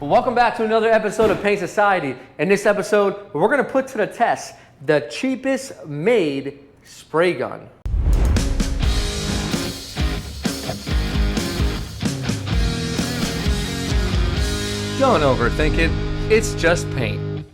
Welcome back to another episode of Paint Society. In this episode, we're going to put to the test the cheapest made spray gun. Don't overthink it, it's just paint.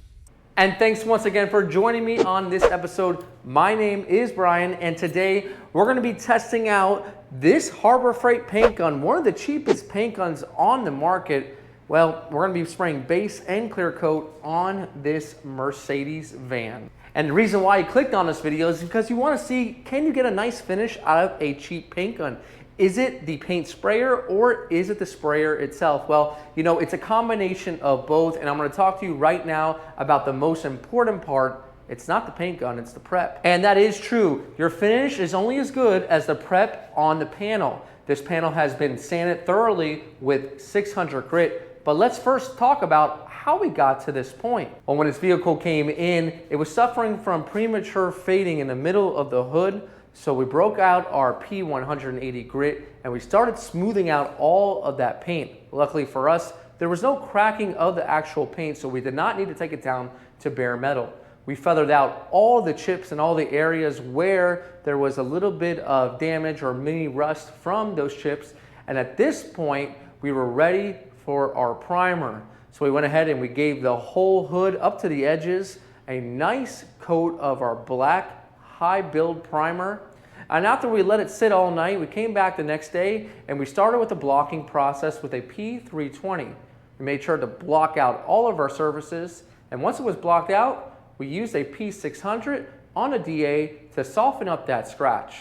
And thanks once again for joining me on this episode. My name is Brian, and today we're going to be testing out this Harbor Freight paint gun, one of the cheapest paint guns on the market. Well, we're going to be spraying base and clear coat on this Mercedes van. And the reason why you clicked on this video is because you want to see, can you get a nice finish out of a cheap paint gun? Is it the paint sprayer or is it the sprayer itself? Well, you know, it's a combination of both, and I'm going to talk to you right now about the most important part. It's not the paint gun, it's the prep. And that is true. Your finish is only as good as the prep on the panel. This panel has been sanded thoroughly with 600 grit. But let's first talk about how we got to this point. Well, when this vehicle came in, it was suffering from premature fading in the middle of the hood. So we broke out our P180 grit and we started smoothing out all of that paint. Luckily for us, there was no cracking of the actual paint, so we did not need to take it down to bare metal. We feathered out all the chips and all the areas where there was a little bit of damage or mini rust from those chips. And at this point, we were ready for our primer. So we went ahead and we gave the whole hood up to the edges a nice coat of our black high build primer. And after we let it sit all night, we came back the next day and we started with the blocking process with a P320. We made sure to block out all of our surfaces, and once it was blocked out, we used a P600 on a DA to soften up that scratch.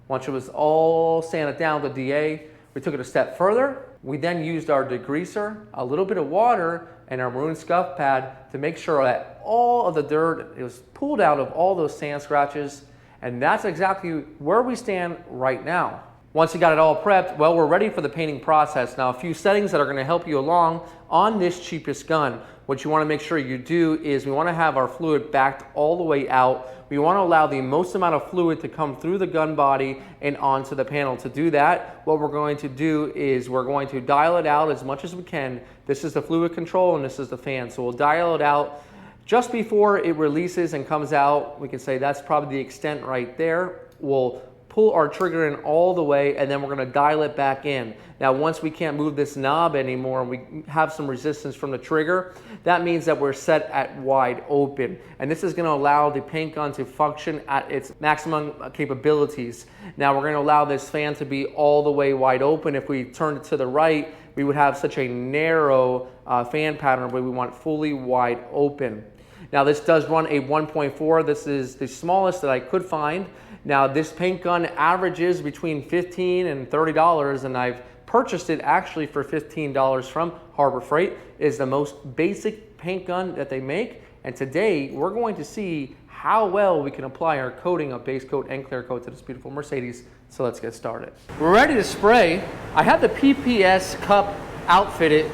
Once it was all sanded down with the DA, we took it a step further. We then used our degreaser, a little bit of water, and our maroon scuff pad to make sure that all of the dirt was pulled out of all those sand scratches. And that's exactly where we stand right now. Once you got it all prepped, well, we're ready for the painting process. Now, a few settings that are going to help you along on this cheapest gun. What you want to make sure you do is we want to have our fluid backed all the way out. We want to allow the most amount of fluid to come through the gun body and onto the panel. To do that, what we're going to do is we're going to dial it out as much as we can. This is the fluid control and this is the fan. So we'll dial it out just before it releases and comes out. We can say that's probably the extent right there. We'll pull our trigger in all the way, and then we're going to dial it back in. Now, once we can't move this knob anymore and we have some resistance from the trigger, that means that we're set at wide open. And this is going to allow the paint gun to function at its maximum capabilities. Now, we're going to allow this fan to be all the way wide open. If we turned it to the right, we would have such a narrow fan pattern where we want fully wide open. Now, this does run a 1.4. This is the smallest that I could find. Now, this paint gun averages between $15 and $30, and I've purchased it actually for $15 from Harbor Freight. It is the most basic paint gun that they make, and today we're going to see how well we can apply our coating of base coat and clear coat to this beautiful Mercedes. So let's get started. We're ready to spray. I have the PPS cup outfitted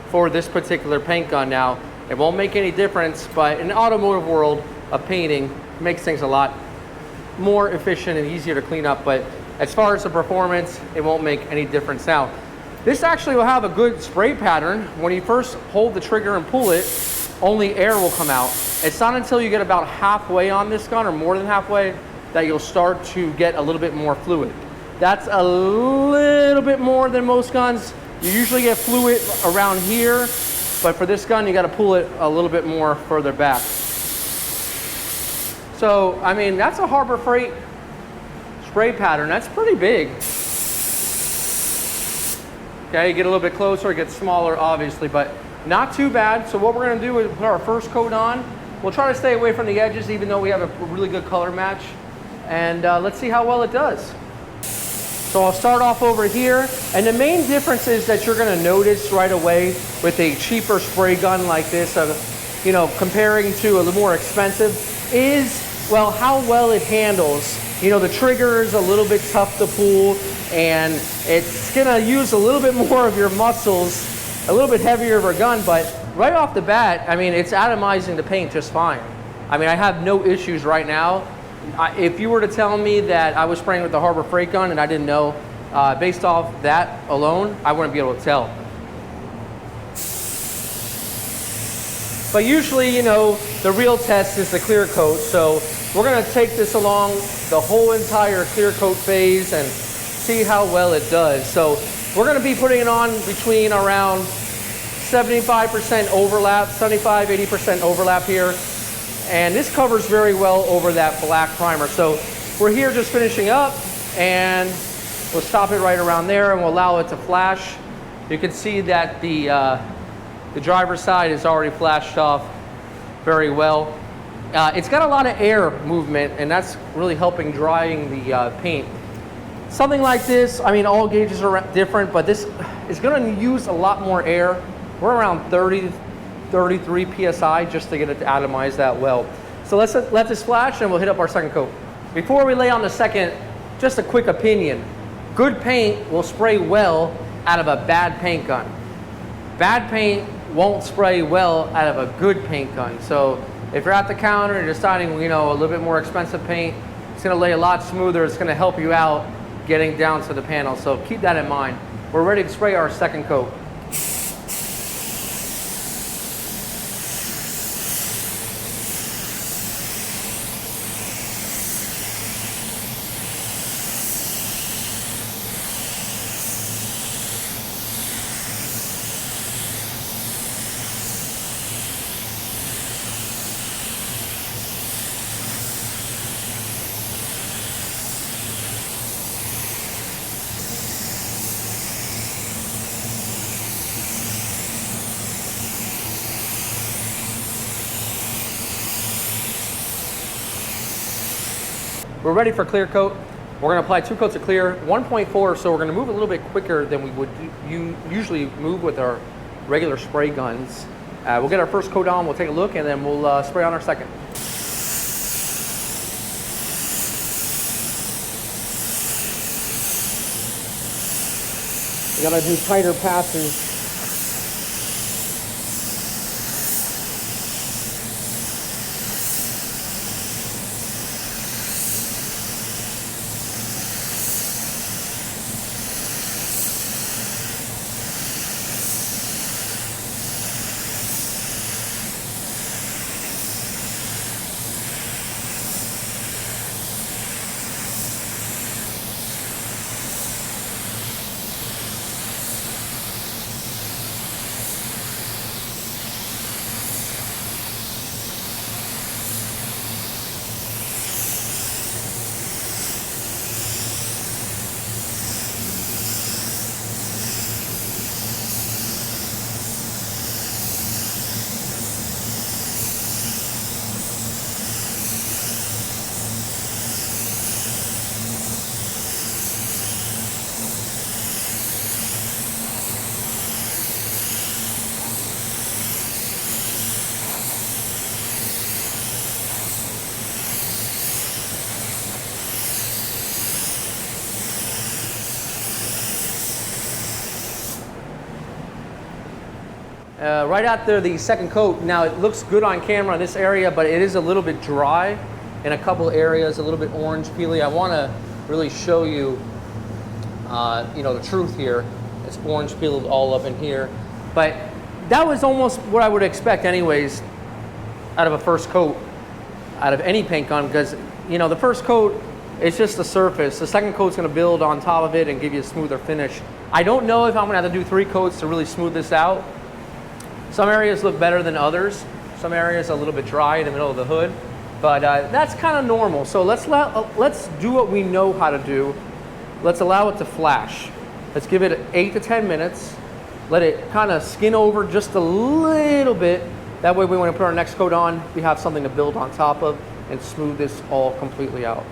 for this particular paint gun. Now, it won't make any difference, but in the automotive world of painting, it makes things a lot more efficient and easier to clean up. But as far as the performance, it won't make any difference. Now, this actually will have a good spray pattern. When you first hold the trigger and pull it, only air will come out. It's not until you get about halfway on this gun, or more than halfway, that you'll start to get a little bit more fluid. That's a little bit more than most guns. You usually get fluid around here, but for this gun, you got to pull it a little bit more further back. So, I mean, that's a Harbor Freight spray pattern. That's pretty big. Okay, you get a little bit closer, it gets smaller, obviously, but not too bad. So what we're going to do is put our first coat on. We'll try to stay away from the edges, even though we have a really good color match. And let's see how well it does. So I'll start off over here. And the main difference is that you're going to notice right away with a cheaper spray gun like this, you know, comparing to a little more expensive, is, well, how well it handles. You know, the trigger is a little bit tough to pull, and it's gonna use a little bit more of your muscles, a little bit heavier of a gun, but right off the bat, I mean, it's atomizing the paint just fine. I mean, I have no issues right now. If you were to tell me that I was spraying with the Harbor Freight gun and I didn't know, based off that alone, I wouldn't be able to tell. But usually, you know, the real test is the clear coat. So we're gonna take this along the whole entire clear coat phase and see how well it does. So we're gonna be putting it on between around 75% overlap, 75, 80% overlap here. And this covers very well over that black primer. So we're here just finishing up, and we'll stop it right around there and we'll allow it to flash. You can see that the driver's side is already flashed off very well. It's got a lot of air movement, and that's really helping drying the paint. Something like this, I mean, all gauges are different, but this is gonna use a lot more air. We're around 30, 33 PSI just to get it to atomize that well. So let's let this flash and we'll hit up our second coat. Before we lay on the second, just a quick opinion. Good paint will spray well out of a bad paint gun. Bad paint won't spray well out of a good paint gun. So if you're at the counter and deciding, you know, a little bit more expensive paint, it's gonna lay a lot smoother. It's gonna help you out getting down to the panel. So keep that in mind. We're ready to spray our second coat. We're ready for clear coat. We're gonna apply 2 coats of clear, 1.4, so we're gonna move a little bit quicker than we would usually move with our regular spray guns. We'll get our first coat on, we'll take a look, and then we'll spray on our second. We gotta do tighter passes. Right after the second coat, now it looks good on camera in this area, but it is a little bit dry in a couple areas, a little bit orange peely. I want to really show you, you know, the truth here. It's orange peeled all up in here, but that was almost what I would expect anyways out of a first coat, out of any paint gun, because, you know, the first coat, it's just the surface. The second coat's going to build on top of it and give you a smoother finish. I don't know if I'm going to have to do 3 coats to really smooth this out. Some areas look better than others. Some areas are a little bit dry in the middle of the hood, but that's kind of normal. So let's do what we know how to do. Let's allow it to flash. Let's give it 8 to 10 minutes. Let it kind of skin over just a little bit. That way when we put our next coat on, we have something to build on top of and smooth this all completely out.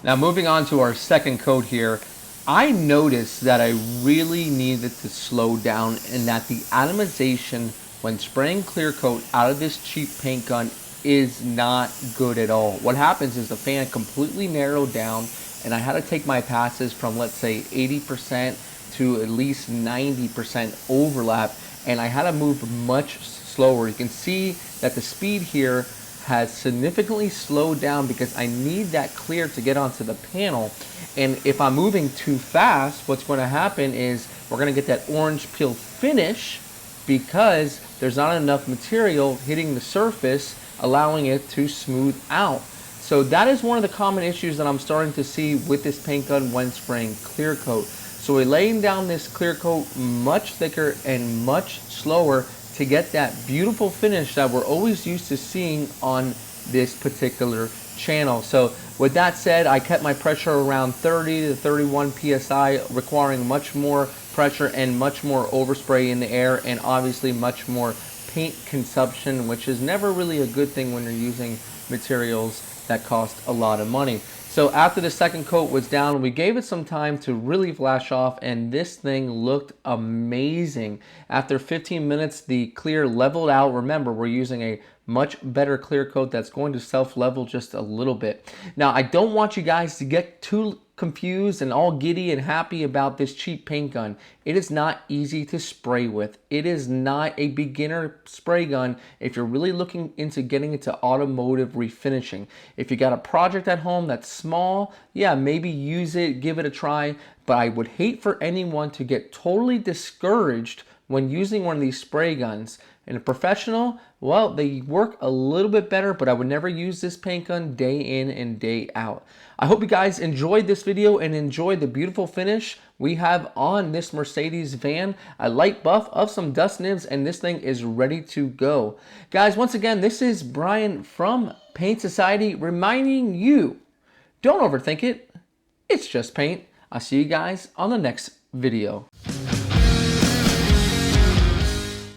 Now moving on to our second coat here, I noticed that I really needed to slow down and that the atomization when spraying clear coat out of this cheap paint gun is not good at all. What happens is the fan completely narrowed down and I had to take my passes from, let's say, 80% to at least 90% overlap, and I had to move much slower. You can see that the speed here has significantly slowed down because I need that clear to get onto the panel. And if I'm moving too fast, what's going to happen is we're going to get that orange peel finish, because there's not enough material hitting the surface, allowing it to smooth out. So that is one of the common issues that I'm starting to see with this paint gun when spraying clear coat. So we're laying down this clear coat much thicker and much slower to get that beautiful finish that we're always used to seeing on this particular channel. So with that said, I kept my pressure around 30 to 31 psi, requiring much more pressure and much more overspray in the air, and obviously much more paint consumption, which is never really a good thing when you're using materials that cost a lot of money. So after the second coat was down, we gave it some time to really flash off, and this thing looked amazing. After 15 minutes, the clear leveled out. Remember, we're using a much better clear coat that's going to self-level just a little bit. Now, I don't want you guys to get too confused and all giddy and happy about this cheap paint gun. It is not easy to spray with. It is not a beginner spray gun if you're really looking into getting into automotive refinishing. If you got a project at home that's small, yeah, maybe use it, give it a try, but I would hate for anyone to get totally discouraged when using one of these spray guns. And a professional, well, they work a little bit better, but I would never use this paint gun day in and day out. I hope you guys enjoyed this video and enjoyed the beautiful finish we have on this Mercedes van. A light buff of some dust nibs, and this thing is ready to go. Guys, once again, this is Brian from Paint Society reminding you, don't overthink it. It's just paint. I'll see you guys on the next video.